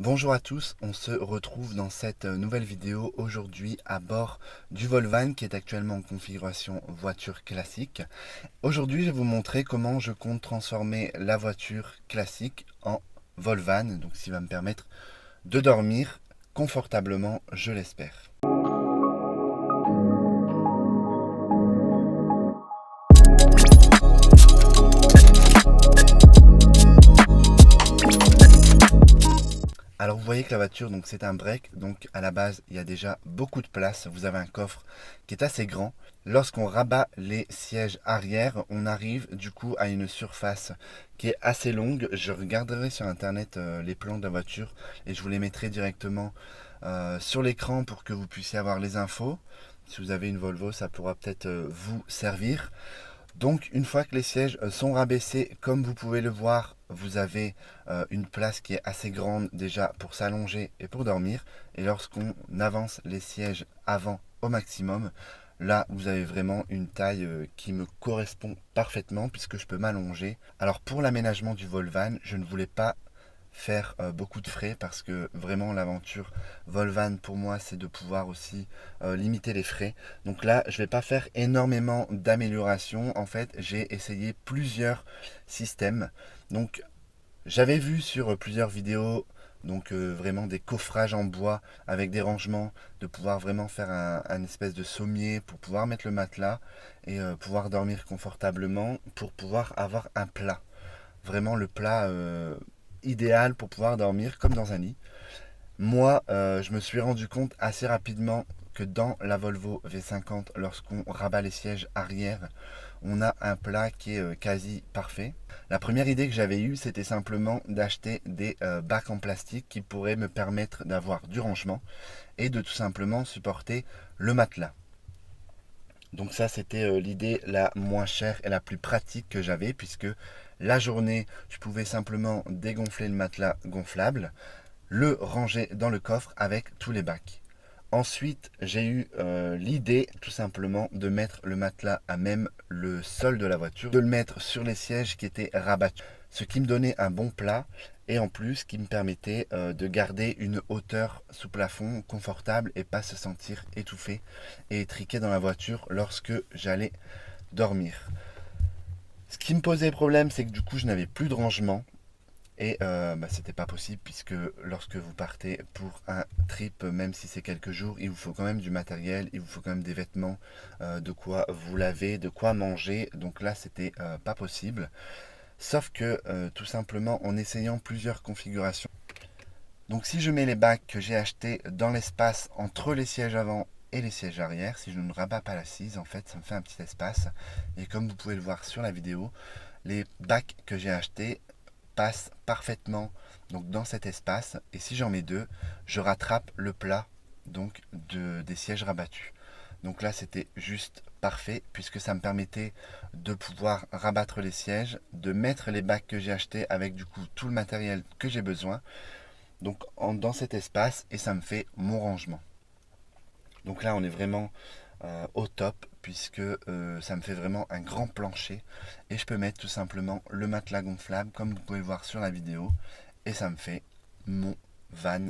Bonjour à tous, on se retrouve dans cette nouvelle vidéo aujourd'hui à bord du Volvan qui est actuellement en configuration voiture classique. Aujourd'hui je vais vous montrer comment je compte transformer la voiture classique en Volvan, donc ce qui va me permettre de dormir confortablement, je l'espère. Alors vous voyez que la voiture, donc c'est un break, donc à la base il y a déjà beaucoup de place. Vous avez un coffre qui est assez grand. Lorsqu'on rabat les sièges arrière, on arrive du coup à une surface qui est assez longue. Je regarderai sur internet les plans de la voiture et je vous les mettrai directement sur l'écran pour que vous puissiez avoir les infos. Si vous avez une Volvo, ça pourra peut-être vous servir. Donc une fois que les sièges sont rabaissés, comme vous pouvez le voir, vous avez une place qui est assez grande déjà pour s'allonger et pour dormir. Et lorsqu'on avance les sièges avant au maximum, là vous avez vraiment une taille qui me correspond parfaitement puisque je peux m'allonger. Alors pour l'aménagement du Volvan, je ne voulais pas faire beaucoup de frais parce que vraiment l'aventure Volvan pour moi c'est de pouvoir aussi limiter les frais. Donc là je vais pas faire énormément d'améliorations. En fait j'ai essayé plusieurs systèmes. Donc j'avais vu sur plusieurs vidéos donc vraiment des coffrages en bois avec des rangements, de pouvoir vraiment faire un espèce de sommier pour pouvoir mettre le matelas et pouvoir dormir confortablement, pour pouvoir avoir un plat, vraiment le plat idéal pour pouvoir dormir comme dans un lit. Moi, je me suis rendu compte assez rapidement que dans la Volvo V50, lorsqu'on rabat les sièges arrière, on a un plat qui est quasi parfait. La première idée que j'avais eue, c'était simplement d'acheter des bacs en plastique qui pourraient me permettre d'avoir du rangement et de tout simplement supporter le matelas. Donc ça, c'était l'idée la moins chère et la plus pratique que j'avais, puisque la journée, je pouvais simplement dégonfler le matelas gonflable, le ranger dans le coffre avec tous les bacs. Ensuite, j'ai eu l'idée tout simplement de mettre le matelas à même le sol de la voiture, de le mettre sur les sièges qui étaient rabattus, ce qui me donnait un bon plat et en plus qui me permettait de garder une hauteur sous plafond confortable et pas se sentir étouffé et étriqué dans la voiture lorsque j'allais dormir. Ce qui me posait problème, c'est que du coup je n'avais plus de rangement. Et c'était pas possible puisque lorsque vous partez pour un trip, même si c'est quelques jours, il vous faut quand même du matériel, il vous faut quand même des vêtements, de quoi vous laver, de quoi manger. Donc là, c'était pas possible. Sauf que tout simplement en essayant plusieurs configurations. Donc si je mets les bacs que j'ai achetés dans l'espace entre les sièges avant et les sièges arrière, si je ne rabats pas l'assise, en fait, ça me fait un petit espace. Et comme vous pouvez le voir sur la vidéo, les bacs que j'ai achetés passe parfaitement donc dans cet espace, et si j'en mets deux, je rattrape le plat donc des sièges rabattus. Donc là c'était juste parfait puisque ça me permettait de pouvoir rabattre les sièges, de mettre les bacs que j'ai achetés avec du coup tout le matériel que j'ai besoin donc dans cet espace, et ça me fait mon rangement. Donc là on est vraiment au top puisque ça me fait vraiment un grand plancher et je peux mettre tout simplement le matelas gonflable comme vous pouvez le voir sur la vidéo, et ça me fait mon van.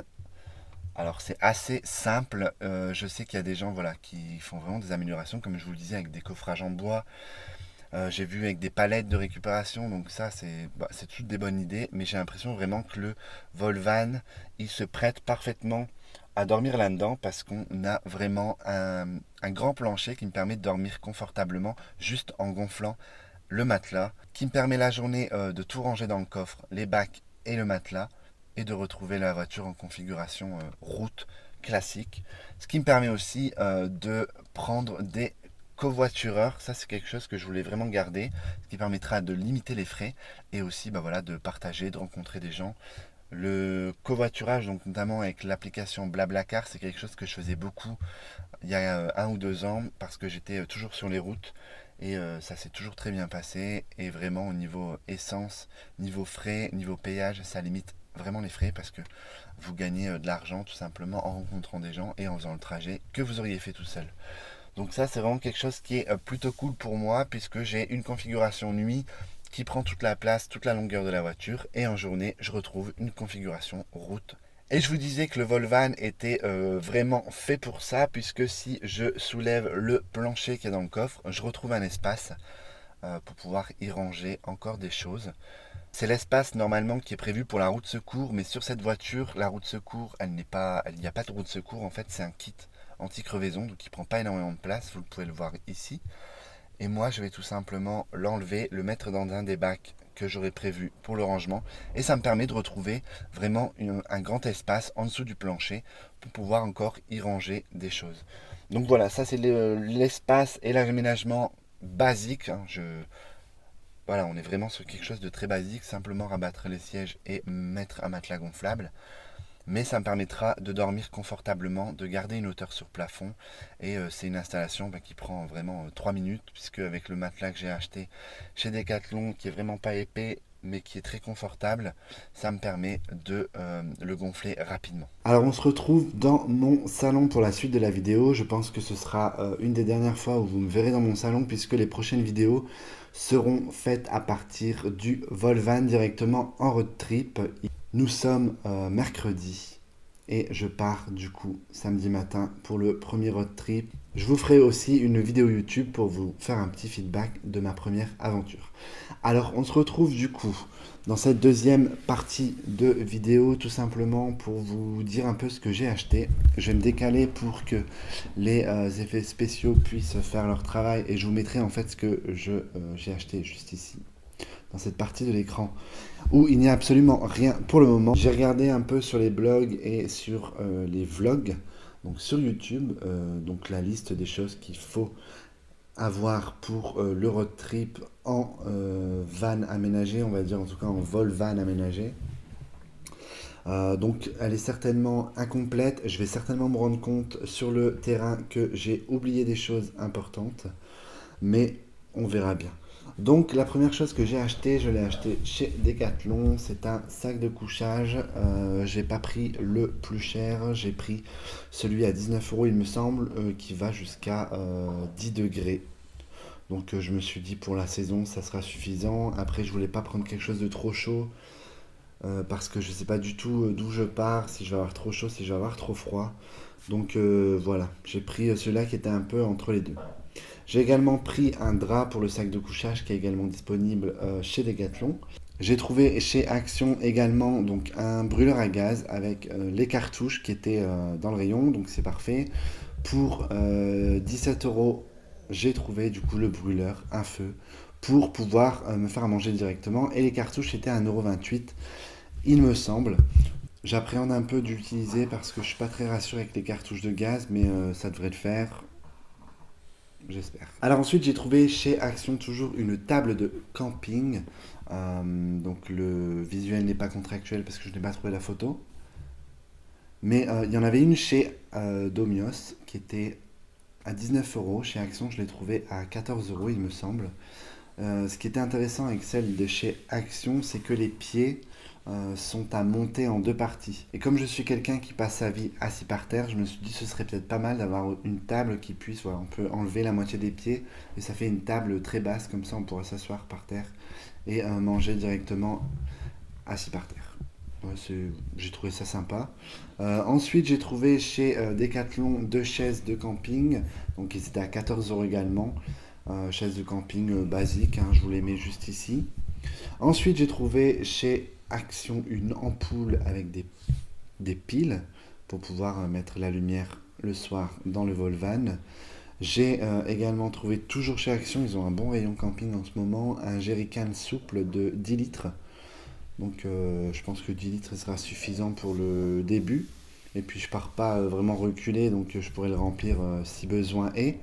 Alors c'est assez simple, je sais qu'il y a des gens voilà, qui font vraiment des améliorations comme je vous le disais avec des coffrages en bois. J'ai vu avec des palettes de récupération, donc ça c'est toutes des bonnes idées, mais j'ai l'impression vraiment que le Volvan il se prête parfaitement à dormir là-dedans parce qu'on a vraiment un grand plancher qui me permet de dormir confortablement juste en gonflant le matelas, qui me permet la journée de tout ranger dans le coffre, les bacs et le matelas, et de retrouver la voiture en configuration route classique. Ce qui me permet aussi de prendre des covoitureur, ça c'est quelque chose que je voulais vraiment garder, ce qui permettra de limiter les frais et aussi voilà, de partager, de rencontrer des gens. Le covoiturage, donc notamment avec l'application Blablacar, c'est quelque chose que je faisais beaucoup il y a 1 ou 2 ans parce que j'étais toujours sur les routes, et ça s'est toujours très bien passé, et vraiment au niveau essence, niveau frais, niveau payage, ça limite vraiment les frais parce que vous gagnez de l'argent tout simplement en rencontrant des gens et en faisant le trajet que vous auriez fait tout seul. Donc ça c'est vraiment quelque chose qui est plutôt cool pour moi puisque j'ai une configuration nuit qui prend toute la place, toute la longueur de la voiture, et en journée je retrouve une configuration route Et je vous disais que le Volvan était vraiment fait pour ça, puisque si je soulève le plancher qui est dans le coffre, je retrouve un espace pour pouvoir y ranger encore des choses. C'est l'espace normalement qui est prévu pour la roue de secours, mais sur cette voiture, la roue de secours, elle n'est pas, il n'y a pas de roue de secours. En fait, c'est un kit anti-crevaison, donc il prend pas énormément de place. Vous pouvez le voir ici. Et moi, je vais tout simplement l'enlever, le mettre dans un des bacs que j'aurais prévu pour le rangement. Et ça me permet de retrouver vraiment un grand espace en dessous du plancher pour pouvoir encore y ranger des choses. Donc voilà, ça c'est l'espace et l'aménagement basique. Voilà, on est vraiment sur quelque chose de très basique, simplement rabattre les sièges et mettre un matelas gonflable. Mais ça me permettra de dormir confortablement, de garder une hauteur sur plafond. Et c'est une installation qui prend vraiment 3 minutes, puisque avec le matelas que j'ai acheté chez Decathlon, qui est vraiment pas épais, mais qui est très confortable, ça me permet de le gonfler rapidement. Alors on se retrouve dans mon salon pour la suite de la vidéo. Je pense que ce sera une des dernières fois où vous me verrez dans mon salon, puisque les prochaines vidéos seront faites à partir du Volvan directement en road trip. Nous sommes mercredi et je pars du coup samedi matin pour le premier road trip. Je vous ferai aussi une vidéo YouTube pour vous faire un petit feedback de ma première aventure. Alors on se retrouve du coup dans cette deuxième partie de vidéo, tout simplement pour vous dire un peu ce que j'ai acheté. Je vais me décaler pour que les effets spéciaux puissent faire leur travail et je vous mettrai en fait ce que j'ai acheté juste ici, dans cette partie de l'écran où il n'y a absolument rien pour le moment. J'ai regardé un peu sur les blogs et sur les vlogs, donc sur YouTube, donc la liste des choses qu'il faut avoir pour le road trip en van aménagé, on va dire en tout cas en vol van aménagé. Donc elle est certainement incomplète. Je vais certainement me rendre compte sur le terrain que j'ai oublié des choses importantes, mais on verra bien. Donc la première chose que j'ai acheté, je l'ai acheté chez Decathlon, c'est un sac de couchage. J'ai pas pris le plus cher, j'ai pris celui à 19 € il me semble, qui va jusqu'à 10 degrés. Donc je me suis dit pour la saison ça sera suffisant. Après je voulais pas prendre quelque chose de trop chaud, parce que je sais pas du tout d'où je pars, si je vais avoir trop chaud, si je vais avoir trop froid. Donc voilà, j'ai pris celui-là qui était un peu entre les deux. J'ai également pris un drap pour le sac de couchage qui est également disponible chez Decathlon. J'ai trouvé chez Action également donc un brûleur à gaz avec les cartouches qui étaient dans le rayon, donc c'est parfait. Pour 17 €, j'ai trouvé du coup le brûleur, un feu, pour pouvoir me faire à manger directement. Et les cartouches étaient à 1,28 €, il me semble. J'appréhende un peu d'utiliser parce que je suis pas très rassuré avec les cartouches de gaz, mais ça devrait le faire. J'espère. Alors ensuite j'ai trouvé chez Action toujours une table de camping. Donc le visuel n'est pas contractuel parce que je n'ai pas trouvé la photo. Mais il y en avait une chez Domios qui était à 19 €. Chez Action je l'ai trouvée à 14 € il me semble. Ce qui était intéressant avec celle de chez Action, c'est que les pieds sont à monter en deux parties. Et comme je suis quelqu'un qui passe sa vie assis par terre, je me suis dit ce serait peut-être pas mal d'avoir une table qui puisse, voilà, on peut enlever la moitié des pieds et ça fait une table très basse, comme ça on pourrait s'asseoir par terre et manger directement assis par terre. Ouais, j'ai trouvé ça sympa. Ensuite, j'ai trouvé chez Decathlon deux chaises de camping, donc ils étaient à 14 € également. Chaises de camping basique, hein, je vous les mets juste ici. Ensuite, j'ai trouvé chez Action une ampoule avec des piles pour pouvoir mettre la lumière le soir dans le Volvan. J'ai également trouvé, toujours chez Action, ils ont un bon rayon camping en ce moment, un jerrycan souple de 10 litres. Donc je pense que 10 litres sera suffisant pour le début. Et puis je pars pas vraiment reculé, donc je pourrais le remplir si besoin est.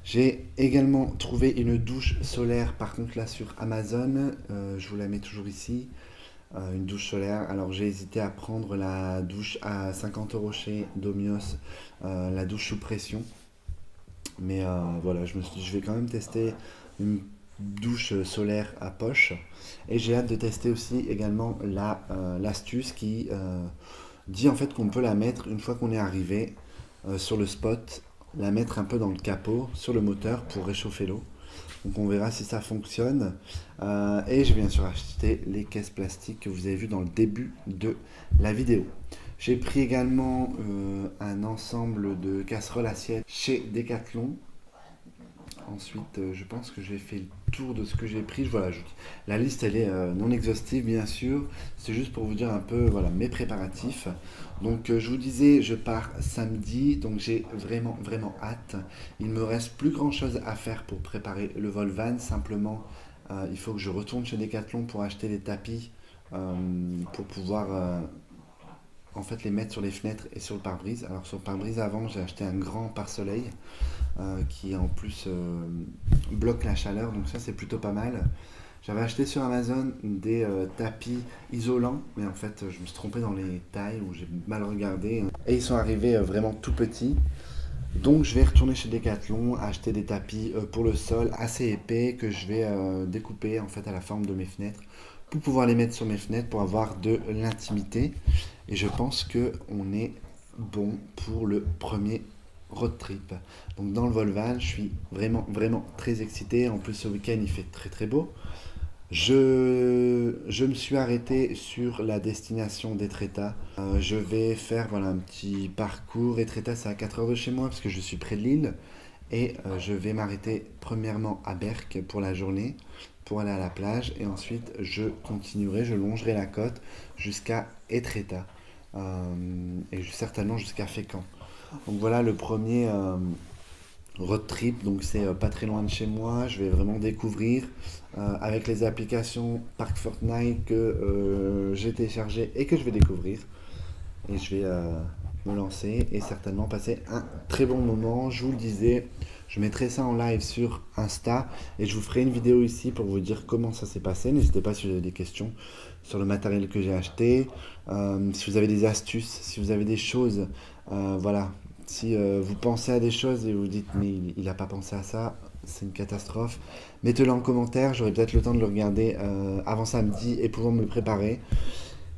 J'ai également trouvé une douche solaire, par contre là sur Amazon, je vous la mets toujours ici, une douche solaire. Alors j'ai hésité à prendre la douche à 50 € chez Domios, la douche sous pression. Mais voilà, je me suis dit je vais quand même tester une douche solaire à poche. Et j'ai hâte de tester aussi également l'astuce qui dit en fait qu'on peut la mettre une fois qu'on est arrivé sur le spot, la mettre un peu dans le capot, sur le moteur pour réchauffer l'eau. Donc on verra si ça fonctionne. Et j'ai bien sûr acheté les caisses plastiques que vous avez vues dans le début de la vidéo. J'ai pris également un ensemble de casseroles assiettes chez Decathlon. Ensuite, je pense que j'ai fait le tour de ce que j'ai pris. Voilà, la liste, elle est non exhaustive, bien sûr. C'est juste pour vous dire un peu, voilà, mes préparatifs. Donc, je vous disais, je pars samedi, donc j'ai vraiment, vraiment hâte. Il me reste plus grand-chose à faire pour préparer le vol van. Simplement, il faut que je retourne chez Decathlon pour acheter des tapis pour pouvoir en fait les mettre sur les fenêtres et sur le pare-brise. Alors sur le pare-brise avant, j'ai acheté un grand pare-soleil qui en plus bloque la chaleur, donc ça c'est plutôt pas mal. J'avais acheté sur Amazon des tapis isolants, mais en fait je me suis trompé dans les tailles ou j'ai mal regardé. Et ils sont arrivés vraiment tout petits. Donc je vais retourner chez Decathlon, acheter des tapis pour le sol assez épais que je vais découper en fait à la forme de mes fenêtres pour pouvoir les mettre sur mes fenêtres pour avoir de l'intimité. Et je pense que on est bon pour le premier road trip. Donc dans le Volvan, je suis vraiment vraiment très excité. En plus ce week-end il fait très très beau. Je me suis arrêté sur la destination d'Etretat. Je vais faire voilà, un petit parcours. Etretat, c'est à 4 heures de chez moi parce que je suis près de l'île. Et je vais m'arrêter premièrement à Berck pour la journée, pour aller à la plage. Et ensuite, je continuerai, je longerai la côte jusqu'à Etretat. Et certainement jusqu'à Fécamp. Donc voilà le premier road trip, donc c'est pas très loin de chez moi, je vais vraiment découvrir avec les applications Park Fortnite que j'ai téléchargé et que je vais découvrir. Et je vais me lancer et certainement passer un très bon moment. Je vous le disais, je mettrai ça en live sur Insta et je vous ferai une vidéo ici pour vous dire comment ça s'est passé. N'hésitez pas si vous avez des questions sur le matériel que j'ai acheté, si vous avez des astuces, si vous avez des choses, voilà. Si vous pensez à des choses et vous dites mais il n'a pas pensé à ça, c'est une catastrophe, mettez-le en commentaire, j'aurai peut-être le temps de le regarder avant samedi et pouvoir me préparer.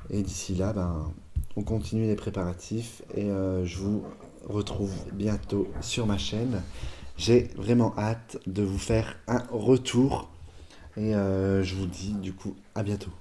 Et d'ici là, ben, on continue les préparatifs et je vous retrouve bientôt sur ma chaîne. J'ai vraiment hâte de vous faire un retour et je vous dis du coup à bientôt.